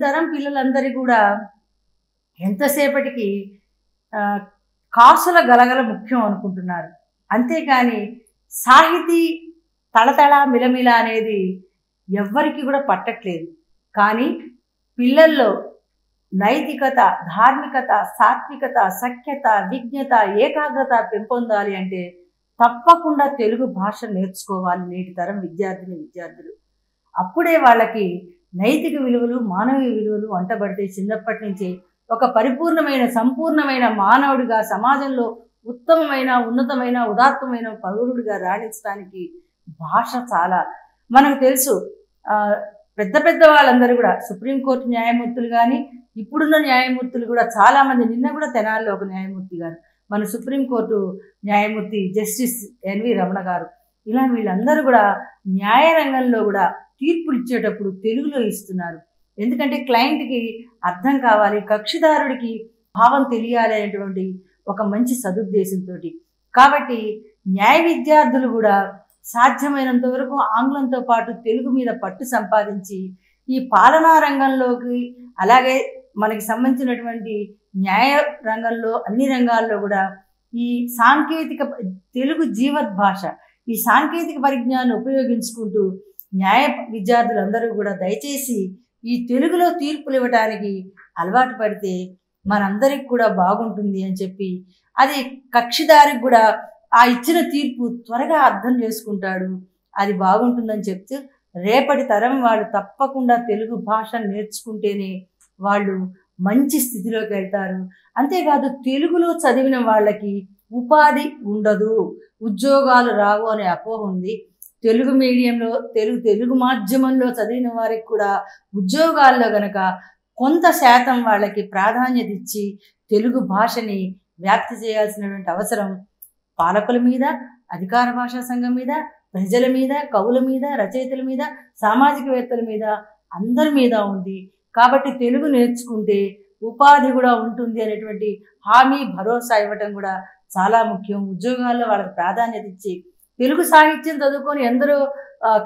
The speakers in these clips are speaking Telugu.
తరం పిల్లలందరూ కూడా ఎంతసేపటికి కాసుల గలగల ముఖ్యం అనుకుంటున్నారు. అంతేకాని సాహితీ తళతళ మిలమిల అనేది ఎవ్వరికి కూడా పట్టట్లేదు. కానీ పిల్లల్లో నైతికత, ధార్మికత, సాత్వికత, సఖ్యత, విజ్ఞత, ఏకాగ్రత పెంపొందాలి అంటే తప్పకుండా తెలుగు భాష నేర్చుకోవాలి నేటి తరం విద్యార్థులు. అప్పుడే వాళ్ళకి నైతిక విలువలు, మానవీయ విలువలు వంటబడితే చిన్నప్పటి నుంచి ఒక పరిపూర్ణమైన, సంపూర్ణమైన మానవుడిగా సమాజంలో ఉత్తమమైన, ఉన్నతమైన, ఉదాత్తమైన పౌరుడిగా రాణించడానికి భాష చాలా మనకు తెలుసు. పెద్ద పెద్ద వాళ్ళందరూ కూడా సుప్రీంకోర్టు న్యాయమూర్తులు కానీ, ఇప్పుడున్న న్యాయమూర్తులు కూడా చాలామంది, నిన్న కూడా తెనాలిలో ఒక న్యాయమూర్తి గారు, మన సుప్రీంకోర్టు న్యాయమూర్తి జస్టిస్ ఎన్వి రమణ గారు, ఇలా వీళ్ళందరూ కూడా న్యాయ రంగంలో కూడా తీర్పులు ఇచ్చేటప్పుడు తెలుగులో ఇస్తున్నారు. ఎందుకంటే క్లయింట్కి అర్థం కావాలి, కక్షిదారుడికి భావం తెలియాలి అనేటువంటి ఒక మంచి సదుద్దేశంతో. కాబట్టి న్యాయ విద్యార్థులు కూడా సాధ్యమైనంత వరకు ఆంగ్లంతో పాటు తెలుగు మీద పట్టు సంపాదించి ఈ పాలనా రంగంలోకి, అలాగే మనకి సంబంధించినటువంటి న్యాయ రంగంలో, అన్ని రంగాల్లో కూడా ఈ సాంకేతిక తెలుగు జీవద్భాష, ఈ సాంకేతిక పరిజ్ఞానాన్ని ఉపయోగించుకుంటూ న్యాయ విద్యార్థులందరూ కూడా దయచేసి ఈ తెలుగులో తీర్పులు ఇవ్వటానికి అలవాటు పడితే మనందరికి కూడా బాగుంటుంది అని చెప్పి, అది కక్షిదారికి కూడా ఆ ఇచ్చిన తీర్పు త్వరగా అర్థం చేసుకుంటాడు, అది బాగుంటుందని చెప్తూ రేపటి తరం వాళ్ళు తప్పకుండా తెలుగు భాష నేర్చుకుంటేనే వాళ్ళు మంచి స్థితిలోకి వెళ్తారు. అంతేకాదు తెలుగులో చదివిన వాళ్ళకి ఉపాధి ఉండదు, ఉద్యోగాలు రావు అనే అపోహ ఉంది. తెలుగు మీడియంలో, తెలుగు మాధ్యమంలో చదివిన వారికి కూడా ఉద్యోగాల్లో గనక కొంత శాతం వాళ్ళకి ప్రాధాన్యత ఇచ్చి తెలుగు భాషని వ్యాప్తి చేయాల్సినటువంటి అవసరం పాలకుల మీద, అధికార భాషా సంఘం మీద, ప్రజల మీద, కవుల మీద, రచయితల మీద, సామాజికవేత్తల మీద, అందరి మీద ఉంది. కాబట్టి తెలుగు నేర్చుకుంటే ఉపాధి కూడా ఉంటుంది అనేటువంటి హామీ, భరోసా ఇవ్వటం కూడా చాలా ముఖ్యం. ఉద్యోగాల్లో వాళ్ళకి ప్రాధాన్యత ఇచ్చి, తెలుగు సాహిత్యం చదువుకొని ఎందరో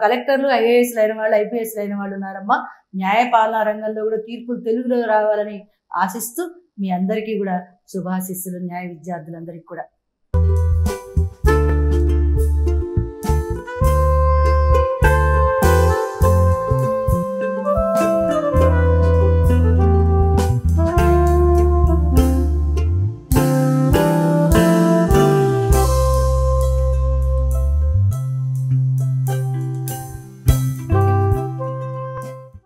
కలెక్టర్లు, ఐఏఎస్లు అయిన వాళ్ళు, ఐపీఎస్లు అయిన వాళ్ళు ఉన్నారమ్మా. న్యాయపాలనా రంగంలో కూడా తీర్పులు తెలుగులో రావాలని ఆశిస్తూ మీ అందరికీ కూడా శుభాశిస్సులు, న్యాయ విద్యార్థులందరికీ కూడా.